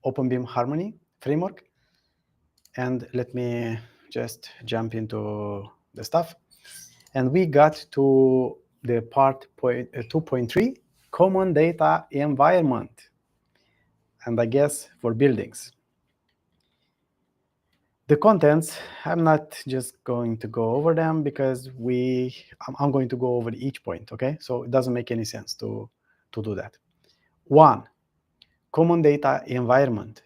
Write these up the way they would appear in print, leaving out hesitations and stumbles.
openBIM Harmony framework. And let me just jump into the stuff. And we got to the part 2.3, common data environment. And I guess for buildings. The contents, I'm not just going to go over them because I'm going to go over each point, okay? So it doesn't make any sense to do that. 1, common data environment.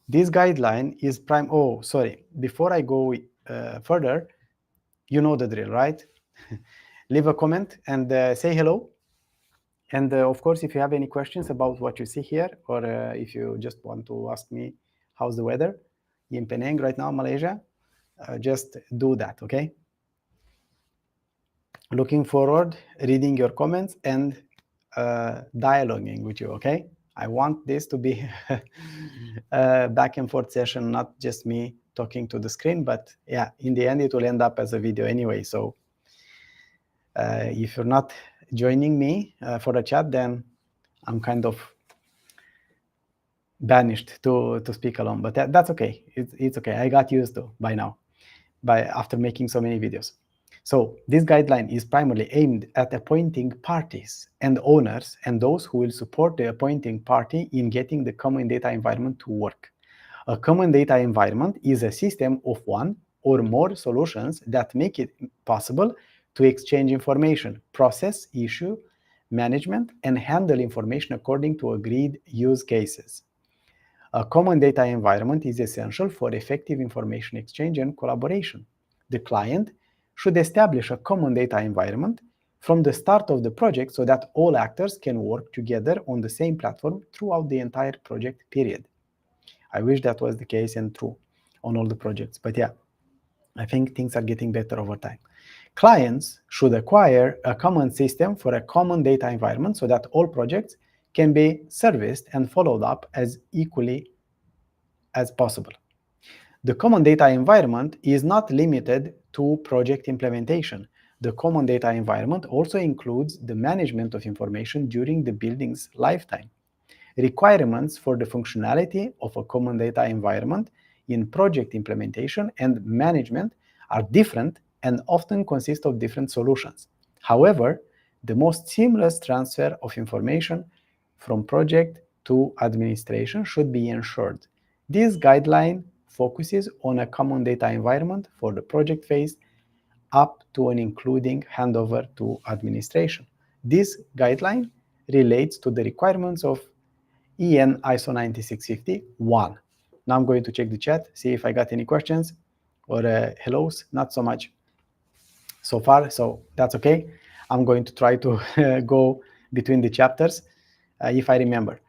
This guideline is before I go further, you know the drill, right? Leave a comment and say hello. And of course, if you have any questions about what you see here, or if you just want to ask me how's the weather in Penang right now, Malaysia, just do that, okay? Looking forward, reading your comments and dialoguing with you, okay? I want this to be a back and forth session, not just me talking to the screen, but yeah, in the end, it will end up as a video anyway. So if you're not joining me for the chat, then I'm kind of banished to speak alone, but that's okay. It's okay. I got used to by now, after making so many videos. So this guideline is primarily aimed at appointing parties and owners and those who will support the appointing party in getting the common data environment to work. A common data environment is a system of one or more solutions that make it possible to exchange information, process issue management, and handle information according to agreed use cases. A common data environment is essential for effective information exchange and collaboration. The client should establish a common data environment from the start of the project so that all actors can work together on the same platform throughout the entire project period. I wish that was the case and true on all the projects, but yeah, I think things are getting better over time. Clients should acquire a common system for a common data environment so that all projects can be serviced and followed up as equally as possible. The common data environment is not limited to project implementation. The common data environment also includes the management of information during the building's lifetime. Requirements for the functionality of a common data environment in project implementation and management are different and often consist of different solutions. However, the most seamless transfer of information from project to administration should be ensured. This guideline focuses on a common data environment for the project phase up to and including handover to administration. This guideline relates to the requirements of EN ISO 9650-1. Now I'm going to check the chat, see if I got any questions or hellos. Not so much so far, so that's okay. I'm going to try to go between the chapters if I remember.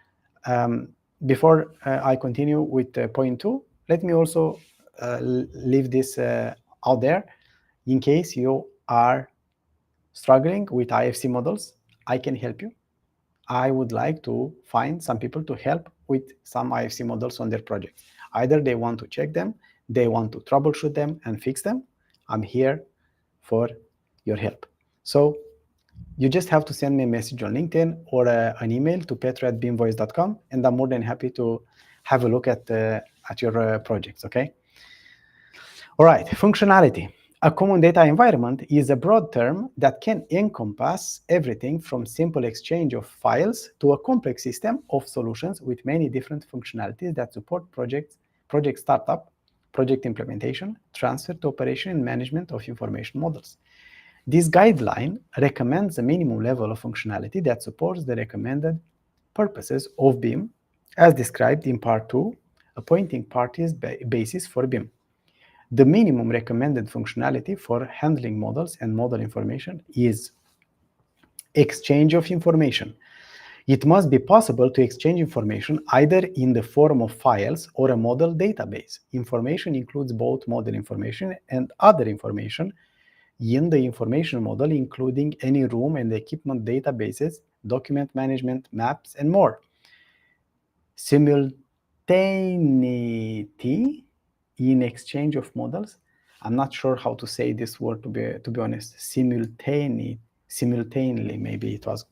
Before I continue with point 2, let me also leave this out there. In case you are struggling with IFC models, I can help you. I would like to find some people to help with some IFC models on their projects. Either they want to check them, they want to troubleshoot them and fix them. I'm here for your help. So you just have to send me a message on LinkedIn or an email to petro@bimvoice.com, and I'm more than happy to have a look at your projects, okay? All right, functionality. A common data environment is a broad term that can encompass everything from simple exchange of files to a complex system of solutions with many different functionalities that support project startup, project implementation, transfer to operation and management of information models. This guideline recommends a minimum level of functionality that supports the recommended purposes of BIM, as described in Part 2, appointing parties basis for BIM. The minimum recommended functionality for handling models and model information is exchange of information. It must be possible to exchange information either in the form of files or a model database. Information includes both model information and other information in the information model, including any room and equipment databases, document management, maps, and more. Simultaneity in exchange of models. I'm not sure how to say this word to be honest. Simultaneously, maybe it was.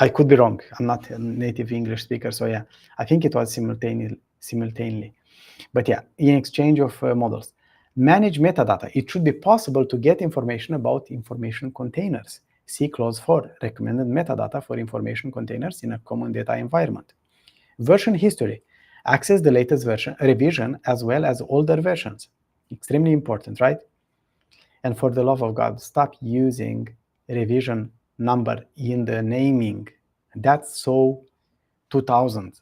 I could be wrong. I'm not a native English speaker, so yeah, I think it was simultaneously. But yeah, in exchange of models. Manage metadata. It should be possible to get information about information containers. See clause 4, recommended metadata for information containers in a common data environment. Version history. Access the latest version, revision, as well as older versions. Extremely important, right? And for the love of God, stop using revision number in the naming. That's so 2000.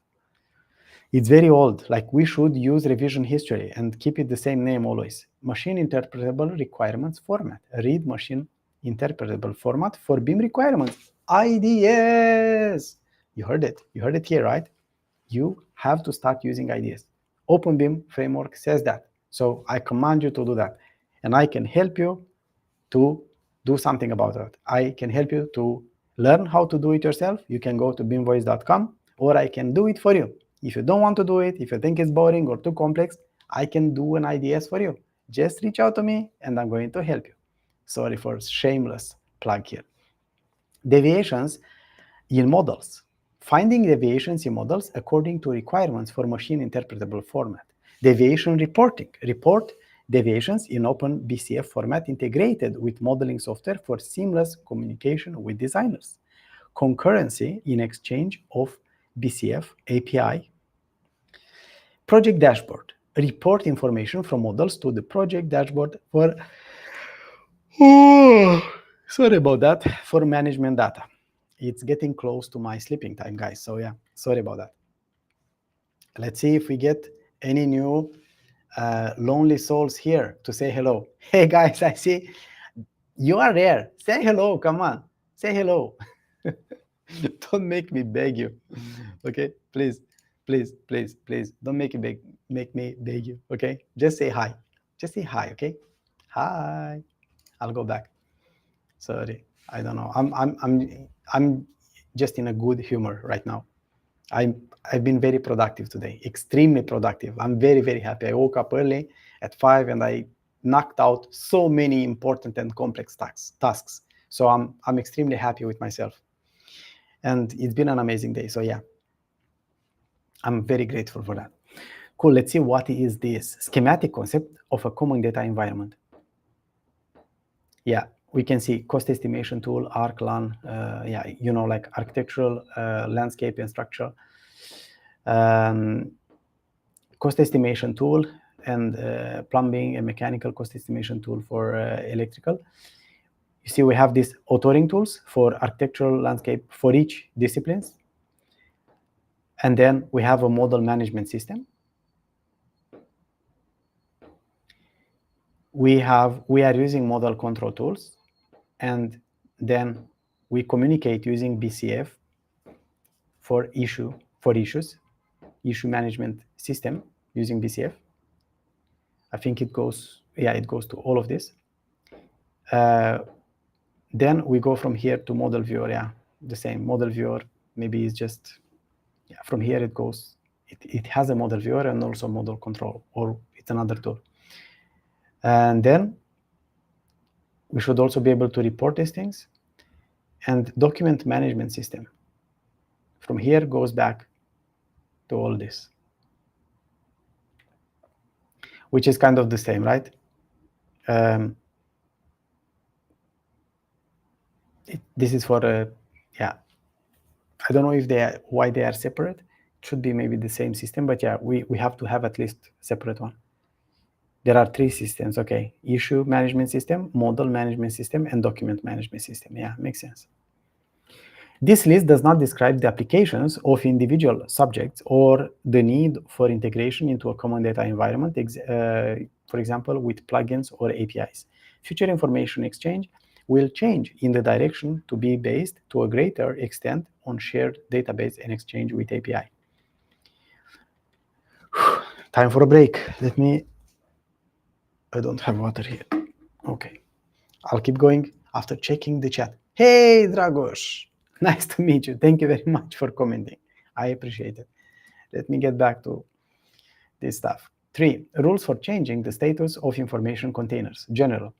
It's very old. Like, we should use revision history and keep it the same name always. Machine interpretable requirements format. Read machine interpretable format for BIM requirements. IDS. You heard it. You heard it here, right? You have to start using IDS. openBIM framework says that. So I command you to do that. And I can help you to do something about it. I can help you to learn how to do it yourself. You can go to bimvoice.com, or I can do it for you. If you don't want to do it, if you think it's boring or too complex, I can do an IDS for you. Just reach out to me and I'm going to help you. Sorry for shameless plug here. Deviations in models. Finding deviations in models according to requirements for machine interpretable format. Deviation reporting. Report deviations in openBCF format integrated with modeling software for seamless communication with designers. Concurrency in exchange of BCF API. Project dashboard. Report information from models to the project dashboard for sorry about that, for management data. It's getting close to my sleeping time, guys, so yeah, sorry about that. Let's see if we get any new lonely souls here to say hello. Hey guys, I see you are there. Say hello, come on, say hello. Don't make me beg you, okay? Please, please, please, please, don't make me beg you, okay? Just say hi. Just say hi, okay? Hi. I'll go back. Sorry, I don't know. I'm just in a good humor right now. I've been very productive today, extremely productive. I'm very, very happy. I woke up early at 5 and I knocked out so many important and complex tasks. So I'm extremely happy with myself. And it's been an amazing day. So yeah, I'm very grateful for that. Cool, let's see what is this schematic concept of a common data environment. Yeah, we can see cost estimation tool, ArcLAN, yeah, you know, like architectural, landscape and structure. Cost estimation tool and plumbing and mechanical cost estimation tool for electrical. You see, we have these authoring tools for architectural, landscape, for each disciplines. And then we have a model management system. We are using model control tools, and then we communicate using BCF for issues, issue management system using BCF. I think it goes, yeah, it goes to all of this. Then we go from here to model viewer, yeah, the same model viewer, maybe it's just, yeah, from here it goes, it has a model viewer and also model control, or it's another tool. And then we should also be able to report these things. And document management system. From here goes back to all this, which is kind of the same, right? This is for yeah, I don't know if why they are separate. It should be maybe the same system, but yeah, we have to have at least separate one. There are 3 systems, okay? Issue management system, model management system, and document management system. Yeah, makes sense. This list does not describe the applications of individual subjects or the need for integration into a common data environment, for example, with plugins or APIs. Future information exchange will change in the direction to be based to a greater extent on shared database and exchange with API. Time for a break. I don't have water here. Okay. I'll keep going after checking the chat. Hey, Dragos. Nice to meet you. Thank you very much for commenting. I appreciate it. Let me get back to this stuff. 3, rules for changing the status of information containers. General.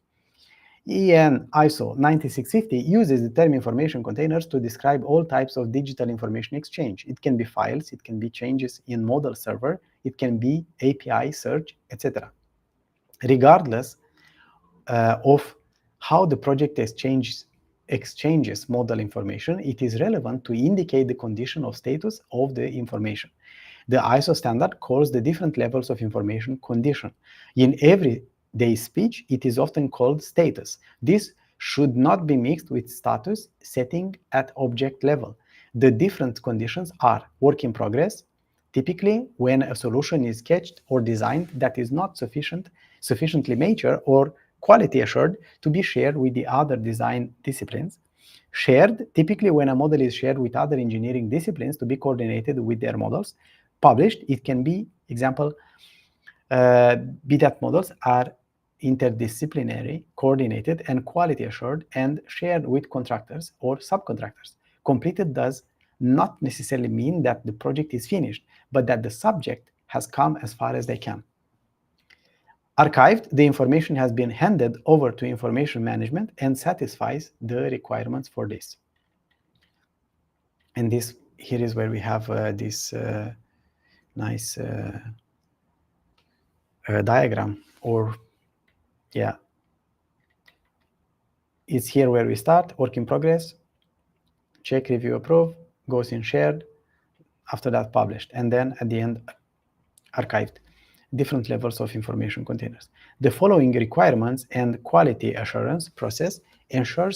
EN ISO 9650 uses the term information containers to describe all types of digital information exchange. It can be files, it can be changes in model server, it can be API search, etc. Regardless of how the project exchanges model information, it is relevant to indicate the condition of status of the information. The ISO standard calls the different levels of information condition. In everyday speech, it is often called status. This should not be mixed with status setting at object level. The different conditions are work in progress, typically when a solution is sketched or designed that is not sufficiently mature or quality assured to be shared with the other design disciplines. Shared, typically when a model is shared with other engineering disciplines to be coordinated with their models. Published, it can be, example, BDAT models are interdisciplinary, coordinated, and quality assured and shared with contractors or subcontractors. Completed does not necessarily mean that the project is finished, but that the subject has come as far as they can. Archived, the information has been handed over to information management and satisfies the requirements for this. And this here is where we have this nice diagram, or yeah, it's here where we start, work in progress, check, review, approve, goes in shared, after that published, and then at the end archived. Different levels of information containers. The following requirements and quality assurance process ensure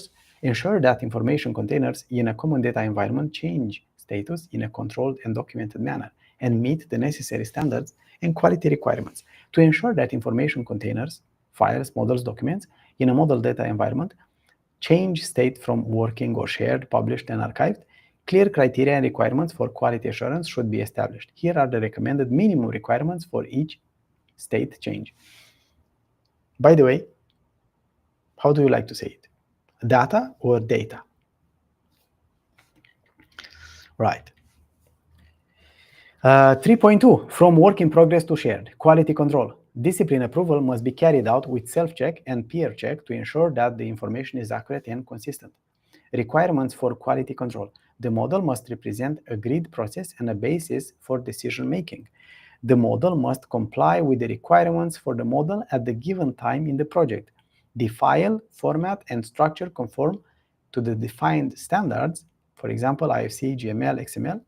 that information containers in a common data environment change status in a controlled and documented manner and meet the necessary standards and quality requirements. To ensure that information containers, files, models, documents in a model data environment change state from working or shared, published, and archived, clear criteria and requirements for quality assurance should be established. Here are the recommended minimum requirements for each state change. By the way, how do you like to say it? Data or data? Right. 3.2, from work in progress to shared. Quality control. Discipline approval must be carried out with self-check and peer check to ensure that the information is accurate and consistent. Requirements for quality control. The model must represent a grid process and a basis for decision making. The model must comply with the requirements for the model at the given time in the project. The file, format, and structure conform to the defined standards, for example, IFC, GML, XML.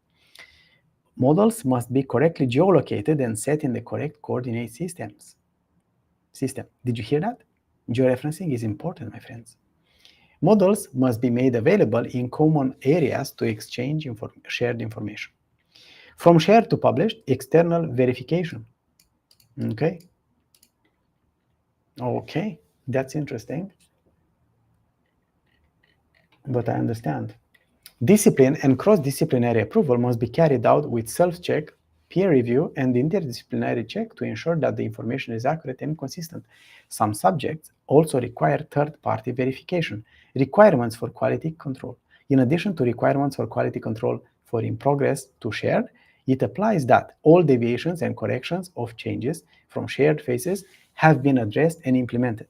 Models must be correctly geolocated and set in the correct coordinate system. Did you hear that? Georeferencing is important, my friends. Models must be made available in common areas to exchange shared information. From shared to published, external verification. Okay, that's interesting, but I understand. Discipline and cross-disciplinary approval must be carried out with self-check, peer review, and interdisciplinary check to ensure that the information is accurate and consistent. Some subjects also require third-party verification. Requirements for quality control. In addition to requirements for quality control for in progress to shared, it applies that all deviations and corrections of changes from shared phases have been addressed and implemented.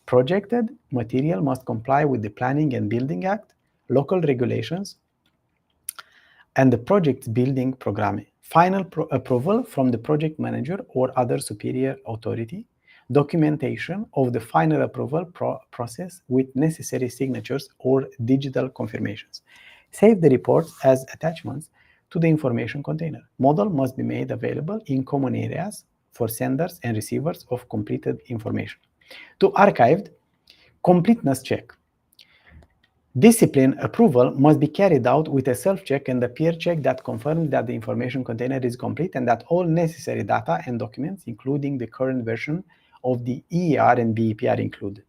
Projected material must comply with the Planning and Building Act, local regulations, and the project's building program. Final approval from the project manager or other superior authority. Documentation of the final approval process with necessary signatures or digital confirmations. Save the reports as attachments to the information container. Model must be made available in common areas for senders and receivers of completed information. To archived, completeness check. Discipline approval must be carried out with a self-check and a peer check that confirms that the information container is complete and that all necessary data and documents, including the current version of the EER and BEP, are included.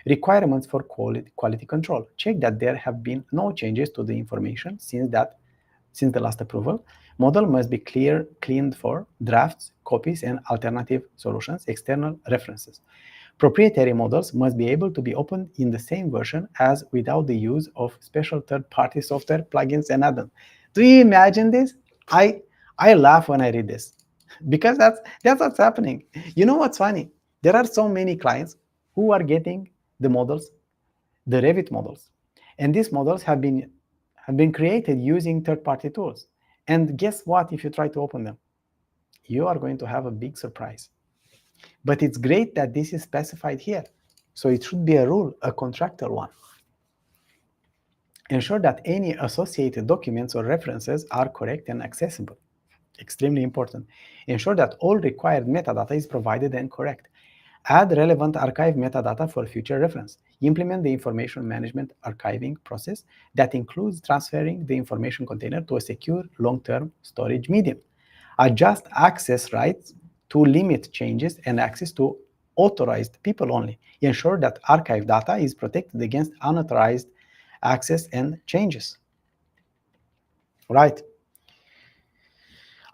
Requirements for quality control. Check that there have been no changes to the information since the last approval. Model must be cleaned for drafts, copies, and alternative solutions, external references. Proprietary models must be able to be opened in the same version as without the use of special third-party software, plugins, and add-ons. Do you imagine this? I laugh when I read this because that's what's happening. You know what's funny? There are so many clients who are getting the models, the Revit models. And these models have been created using third-party tools. And guess what? If you try to open them, you are going to have a big surprise. But it's great that this is specified here. So it should be a rule, a contractual one. Ensure that any associated documents or references are correct and accessible. Extremely important. Ensure that all required metadata is provided and correct. Add relevant archive metadata for future reference. Implement the information management archiving process that includes transferring the information container to a secure long-term storage medium. Adjust access rights to limit changes and access to authorized people only. Ensure that archive data is protected against unauthorized access and changes. Right.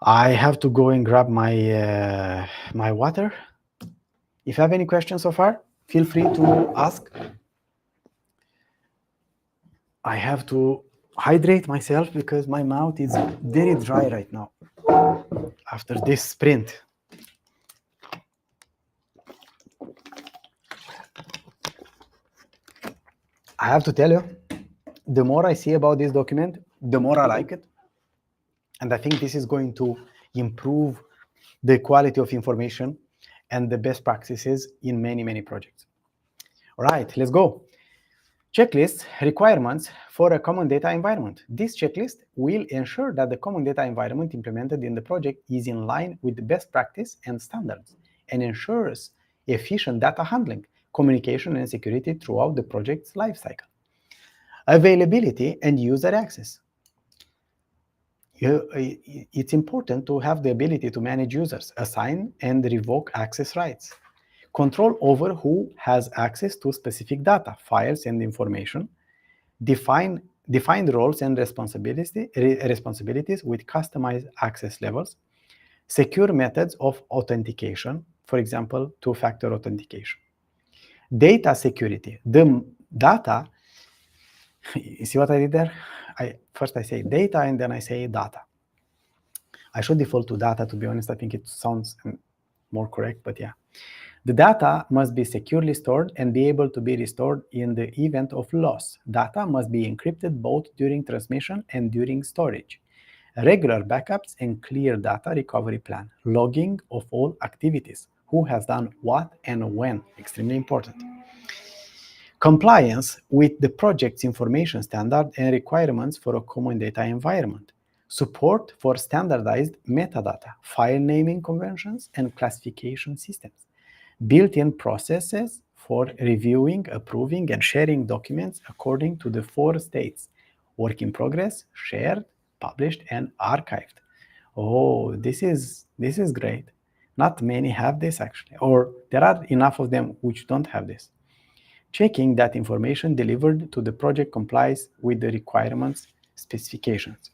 I have to go and grab my my water. If you have any questions so far, feel free to ask. I have to hydrate myself because my mouth is very dry right now after this sprint. I have to tell you, the more I see about this document, the more I like it. And I think this is going to improve the quality of information and the best practices in many, many projects. All right, let's go. Checklist requirements for a common data environment. This checklist will ensure that the common data environment implemented in the project is in line with the best practice and standards and ensures efficient data handling, communication, and security throughout the project's lifecycle. Availability and user access. It's important to have the ability to manage users, assign and revoke access rights, control over who has access to specific data, files, and information, define roles and responsibilities with customized access levels, secure methods of authentication, for example, two-factor authentication. Data security. The data, you see what I did there? First I say data and then I say data. I should default to data, to be honest. I think it sounds more correct, but yeah. The data must be securely stored and be able to be restored in the event of loss. Data must be encrypted both during transmission and during storage. Regular backups and clear data recovery plan. Logging of all activities. Who has done what and when. Extremely important. Compliance with the project's information standard and requirements for a common data environment. Support for standardized metadata, file naming conventions, and classification systems. Built-in processes for reviewing, approving, and sharing documents according to the 4 states: work in progress, shared, published, and archived. Oh, this is great. Not many have this actually, or there are enough of them which don't have this. Checking that information delivered to the project complies with the requirements specifications.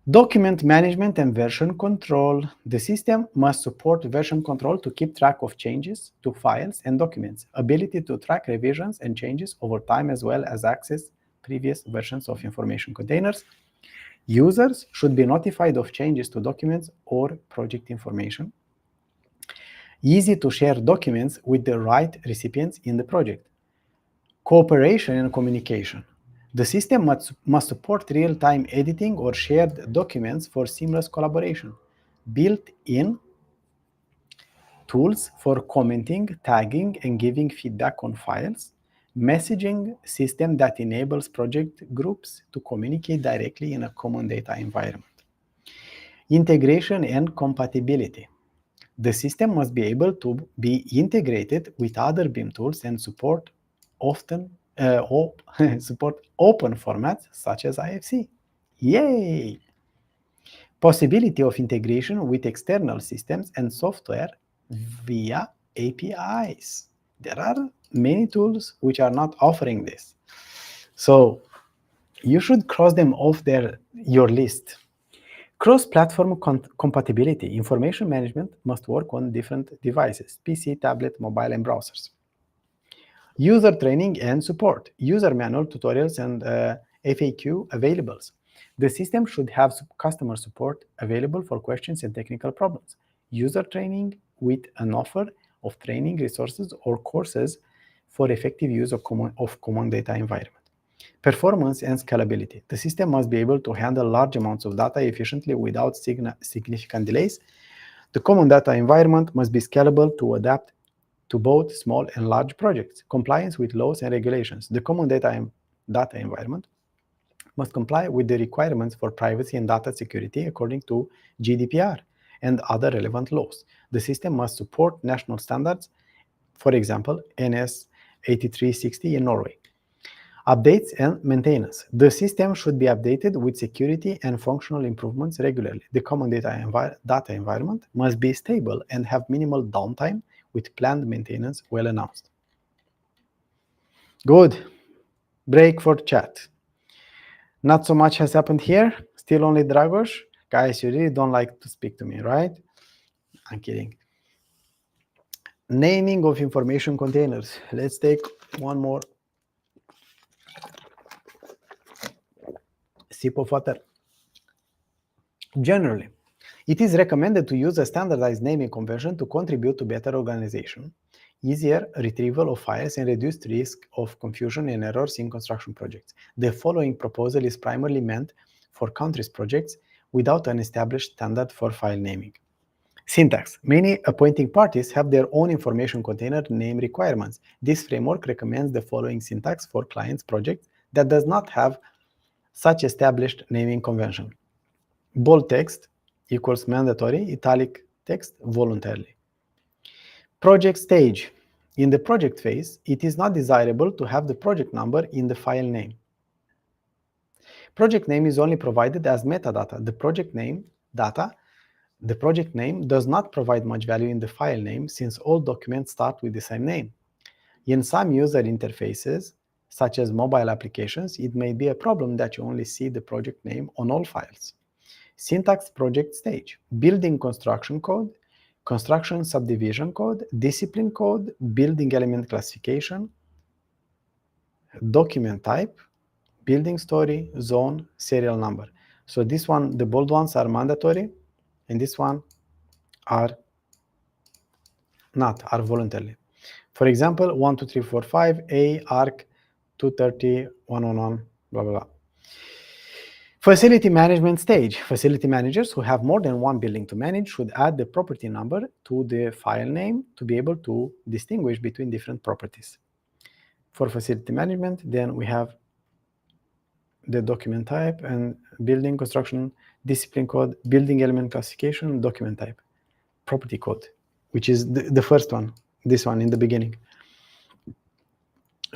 Document management and version control. The system must support version control to keep track of changes to files and documents, ability to track revisions and changes over time, as well as access previous versions of information containers. Users should be notified of changes to documents or project information. Easy to share documents with the right recipients in the project. Cooperation and communication. The system must support real-time editing or shared documents for seamless collaboration. Built-in tools for commenting, tagging, and giving feedback on files. Messaging system that enables project groups to communicate directly in a common data environment. Integration and compatibility. The system must be able to be integrated with other BIM tools and support open formats such as IFC. Yay! Possibility of integration with external systems and software via APIs. There are many tools which are not offering this. So you should cross them off your list. Cross-platform compatibility. Information management must work on different devices: PC, tablet, mobile, and browsers. User training and support. User manual, tutorials, and FAQ available. The system should have customer support available for questions and technical problems. User training with an offer of training resources or courses for effective use of common data environment. Performance and scalability. The system must be able to handle large amounts of data efficiently without significant delays. The common data environment must be scalable to adapt to both small and large projects. Compliance with laws and regulations. The common data environment must comply with the requirements for privacy and data security according to GDPR and other relevant laws. The system must support national standards, for example, NS 8360 in Norway. Updates and maintenance. The system should be updated with security and functional improvements regularly. The common data environment must be stable and have minimal downtime with planned maintenance well announced. Good. Break for chat. Not so much has happened here. Still only Dragos. Guys, you really don't like to speak to me, right? I'm kidding. Naming of information containers. Let's take one more sip of water. Generally, it is recommended to use a standardized naming convention to contribute to better organization, easier retrieval of files, and reduced risk of confusion and errors in construction projects. The following proposal is primarily meant for countries' projects without an established standard for file naming. Syntax. Many appointing parties have their own information container name requirements. This framework recommends the following syntax for clients' projects that does not have such established naming convention. Bold text equals mandatory, italic text voluntarily. Project stage. In the project phase, it is not desirable to have the project number in the file name. Project name is only provided as metadata. The project name does not provide much value in the file name since all documents start with the same name. In some user interfaces, such as mobile applications, it may be a problem that you only see the project name on all files. Syntax project stage. Building construction code, construction subdivision code, discipline code, building element classification, document type, building story, zone, serial number. So this one, the bold ones are mandatory, and this one are not, are voluntary. For example, 1, 2, 3, 4, 5, A, ARC, 230, 111, blah, blah, blah. Facility management stage. Facility managers who have more than one building to manage should add the property number to the file name to be able to distinguish between different properties. For facility management, then we have the document type and building construction, discipline code, building element classification, document type, property code, which is the first one, this one in the beginning.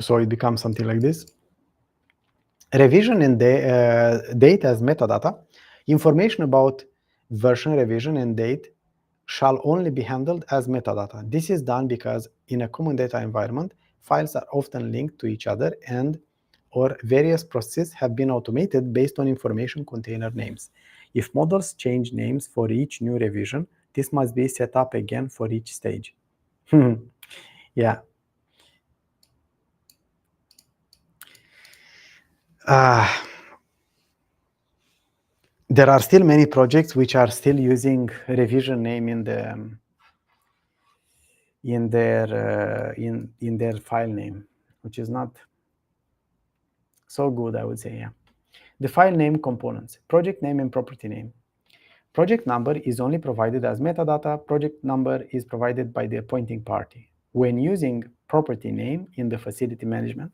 So it becomes something like this. Revision and date as metadata. Information about version revision and date shall only be handled as metadata. This is done because in a common data environment, files are often linked to each other and or various processes have been automated based on information container names. If models change names for each new revision, this must be set up again for each stage. Yeah. There are still many projects which are still using revision name in their file name, which is not so good, I would say. Yeah. The file name components: project name and property name. Project number is only provided as metadata. Project number is provided by the appointing party. When using property name in the facility management,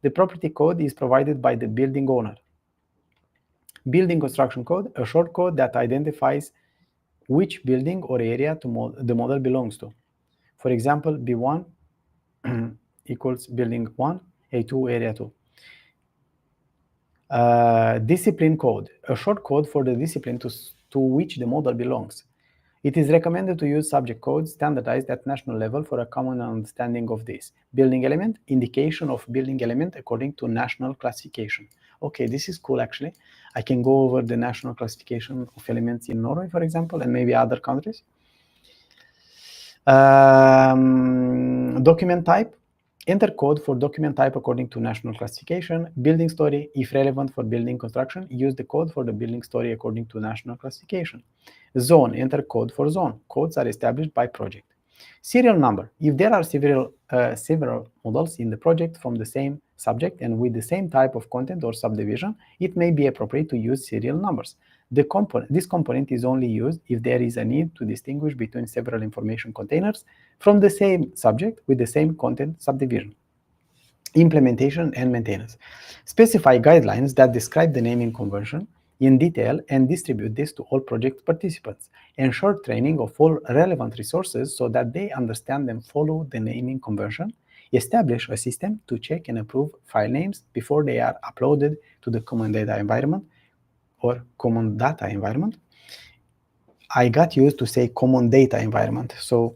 the property code is provided by the building owner. Building construction code, a short code that identifies which building or area the model belongs to. For example, B1 equals building 1, A2 area 2. Discipline code, a short code for the discipline to which the model belongs. It is recommended to use subject codes standardized at national level for a common understanding of this. Building element, indication of building element according to national classification. Okay, this is cool actually. I can go over the national classification of elements in Norway, for example, and maybe other countries. Document type, enter code for document type according to national classification. Building story, if relevant for building construction, use the code for the building story according to national classification. Zone, enter code for zone. Codes are established by project. Serial number. If there are several models in the project from the same subject and with the same type of content or subdivision, it may be appropriate to use serial numbers. This component is only used if there is a need to distinguish between several information containers from the same subject with the same content subdivision. Implementation and maintenance. Specify guidelines that describe the naming convention in detail and distribute this to all project participants. Ensure training of all relevant resources so that they understand and follow the naming convention. Establish a system to check and approve file names before they are uploaded to the common data environment or common data environment. I got used to say common data environment, so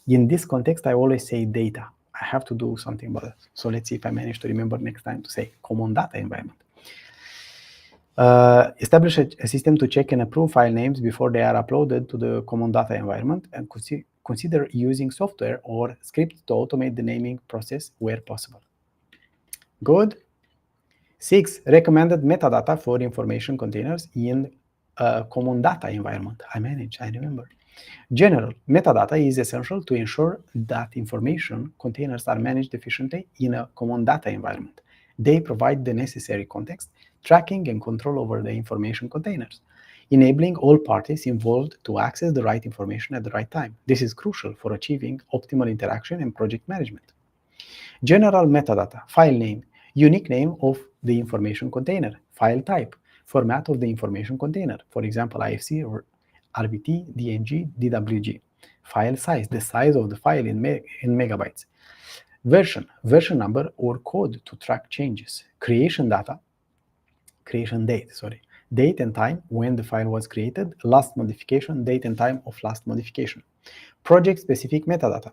in this context I always say data. I have to do something about it. So let's see if I manage to remember next time to say common data environment. Establish a system to check and approve file names before they are uploaded to the common data environment, and consider using software or script to automate the naming process where possible. Good. 6. Recommended metadata for information containers in a common data environment. I remember. General metadata is essential to ensure that information containers are managed efficiently in a common data environment. They provide the necessary context, tracking, and control over the information containers, enabling all parties involved to access the right information at the right time. This is crucial for achieving optimal interaction and project management. General metadata, file name, unique name of the information container, file type, format of the information container, for example, IFC or RBT, DNG, DWG. File size, the size of the file in megabytes. Version number or code to track changes. Creation date, date and time when the file was created. Last modification, date and time of last modification. Project specific metadata.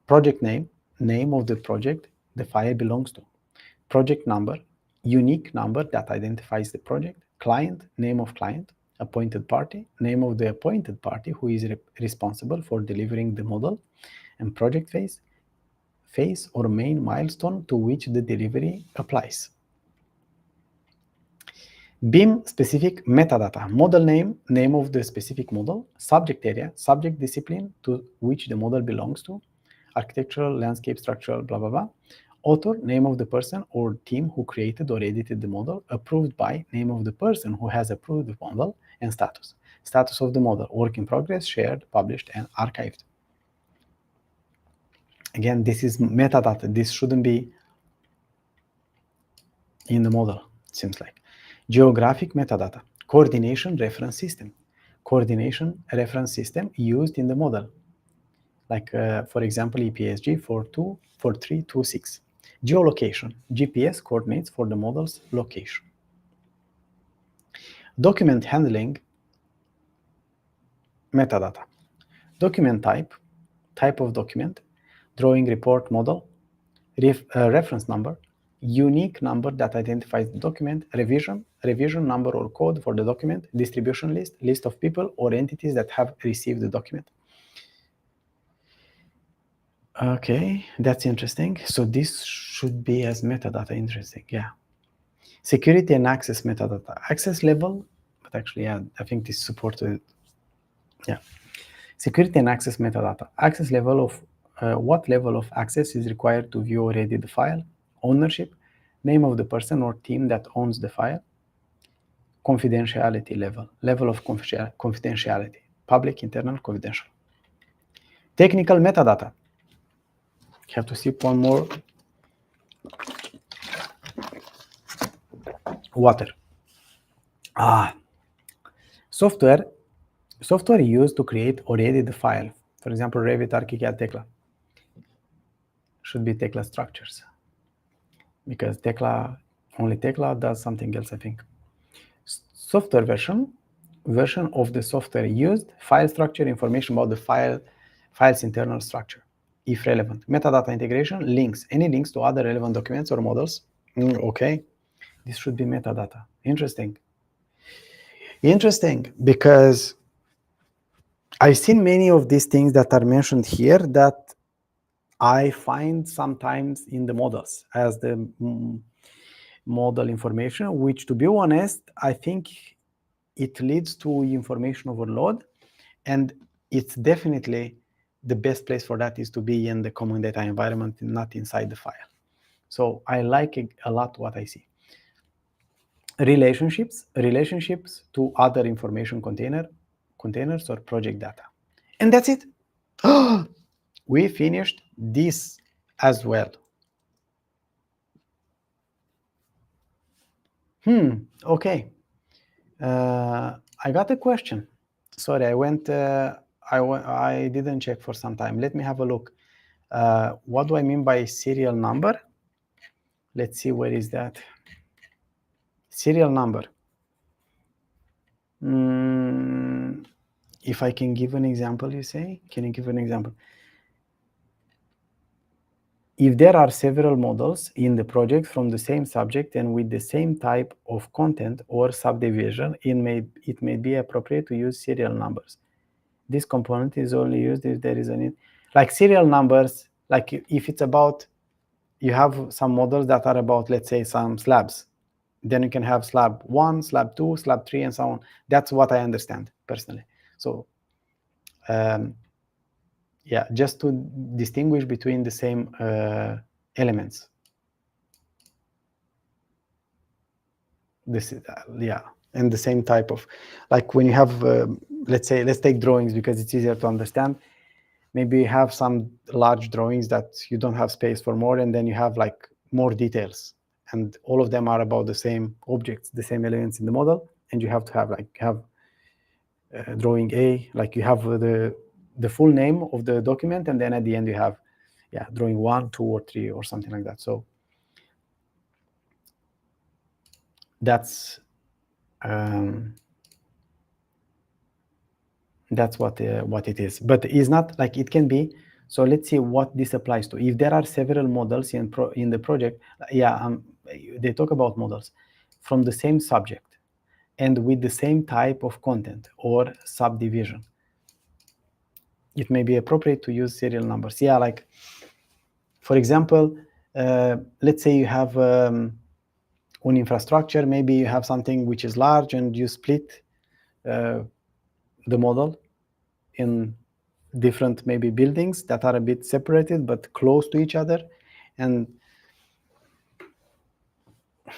Project name, name of the project the file belongs to. Project number, unique number that identifies the project. Client, name of client. Appointed party, name of the appointed party who is responsible for delivering the model. And project phase or main milestone to which the delivery applies. BIM specific metadata, model name, name of the specific model, subject area, subject discipline to which the model belongs to, architectural, landscape, structural, blah, blah, blah. Author, name of the person or team who created or edited the model, approved by, name of the person who has approved the model, and status. Status of the model, work in progress, shared, published, and archived. Again, this is metadata. This shouldn't be in the model, it seems like. Geographic metadata, coordination reference system. Coordination reference system used in the model. Like, for example, EPSG 4326. Geolocation, GPS coordinates for the model's location. Document handling metadata. Document type of document, drawing, report, model, reference number, unique number that identifies the document, revision number or code for the document, distribution list of people or entities that have received the document. Okay, that's interesting. So this should be as metadata. Interesting, yeah. Security and access metadata. Access level, but actually, yeah, I think this supported. Yeah. Security and access metadata. Access level of what level of access is required to view or edit the file. Ownership, name of the person or team that owns the file. Confidentiality level of confidentiality. Public, internal, confidential. Technical metadata. Have to sip one more water. Software used to create or edit the file. For example, Revit, ArchiCAD, Tekla. Should be Tekla structures, because only Tekla does something else, I think. Software version of the software used, file structure, information about the file's internal structure, if relevant. Metadata integration, links, any links to other relevant documents or models. Okay, this should be metadata. Interesting, because I've seen many of these things that are mentioned here that I find sometimes in the models as the model information, which, to be honest, I think it leads to information overload, and it's definitely the best place for that is to be in the common data environment, not inside the file. So I like it a lot what I see. Relationships to other information containers or project data. And that's it. We finished this as well. Okay. I got a question. Sorry, I didn't check for some time. Let me have a look. What do I mean by serial number? Let's see, where is that? Serial number. If I can give an example, you say? Can you give an example? If there are several models in the project from the same subject and with the same type of content or subdivision, it may be appropriate to use serial numbers. This component is only used if there is a need. Like serial numbers, like if it's about, you have some models that are about, let's say, some slabs. Then you can have slab 1, slab 2, slab 3, and so on. That's what I understand personally. So yeah, just to distinguish between the same elements. This is, yeah, and the same type of, like when you have, let's take drawings because it's easier to understand. Maybe you have some large drawings that you don't have space for more, and then you have like more details, and all of them are about the same objects, the same elements in the model, and you have to have drawing A, like you have the full name of the document, and then at the end you have, yeah, drawing 1, 2, or 3, or something like that. So that's what it is. But it's not like it can be. So let's see what this applies to. If there are several models in the project, yeah, they talk about models from the same subject and with the same type of content or subdivision, it may be appropriate to use serial numbers. Yeah, like for example, let's say you have an infrastructure. Maybe you have something which is large, and you split the model in different maybe buildings that are a bit separated but close to each other. And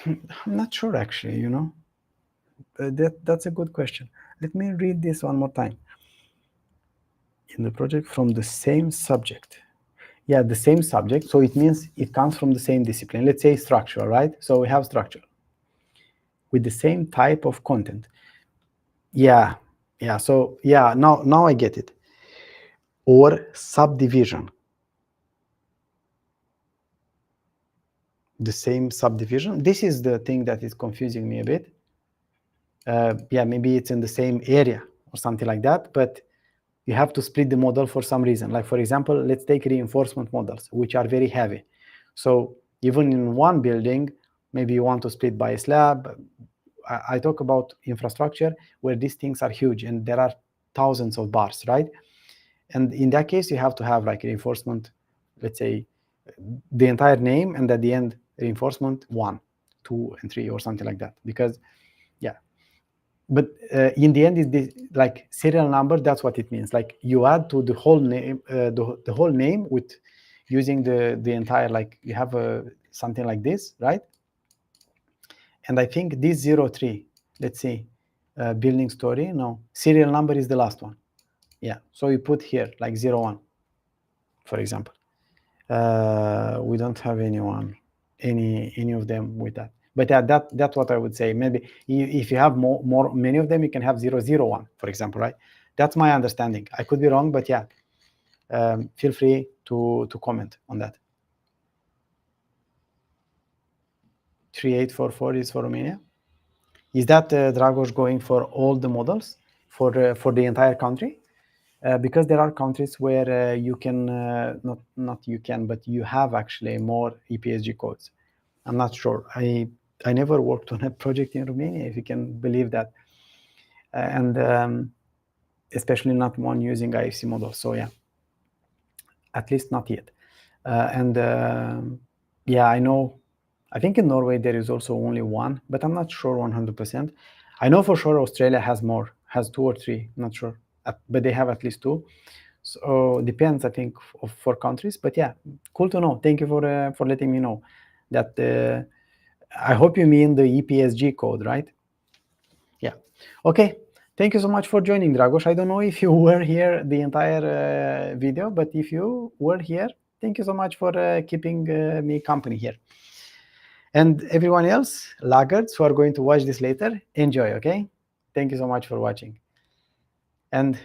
I'm not sure actually, you know. That's a good question. Let me read this one more time. In the project from the same subject. Yeah, the same subject. So it means it comes from the same discipline. Let's say structural, right? So we have structure with the same type of content. Yeah. So yeah, now I get it. Or subdivision. The same subdivision. This is the thing that is confusing me a bit. Yeah, maybe it's in the same area or something like that, but you have to split the model for some reason. Like for example, let's take reinforcement models, which are very heavy. So even in one building, maybe you want to split by a slab. I talk about infrastructure where these things are huge and there are thousands of bars, right? And in that case, you have to have like reinforcement, let's say the entire name, and at the end, reinforcement 1, 2, and 3, or something like that. Because, yeah. But in the end, is this like serial number? That's what it means. Like you add to the whole name, the whole name with using the entire, like you have something like this, right? And I think this 03, let's see, building story. No, serial number is the last one. Yeah, so you put here like 01, for example. We don't have any of them with that. But that's what I would say. Maybe if you have many of them, you can have 001, for example, right? That's my understanding. I could be wrong, but yeah, feel free to comment on that. 3844 is for Romania. Is that Dragos going for all the models for the entire country? Because there are countries where you can not you can, but you have actually more EPSG codes. I'm not sure. I never worked on a project in Romania, if you can believe that, and especially not one using IFC model. So yeah, at least not yet. Yeah, I know. I think in Norway there is also only one, but I'm not sure 100%. I know for sure Australia has more, has 2 or 3. I'm not sure, but they have at least 2. So depends, I think, for countries. But yeah, cool to know. Thank you for letting me know that. I hope you mean the EPSG code, right? Yeah. Okay. Thank you so much for joining, Dragos. I don't know if you were here the entire video, but if you were here, thank you so much for keeping me company here. And everyone else, laggards who are going to watch this later, enjoy, okay? Thank you so much for watching. And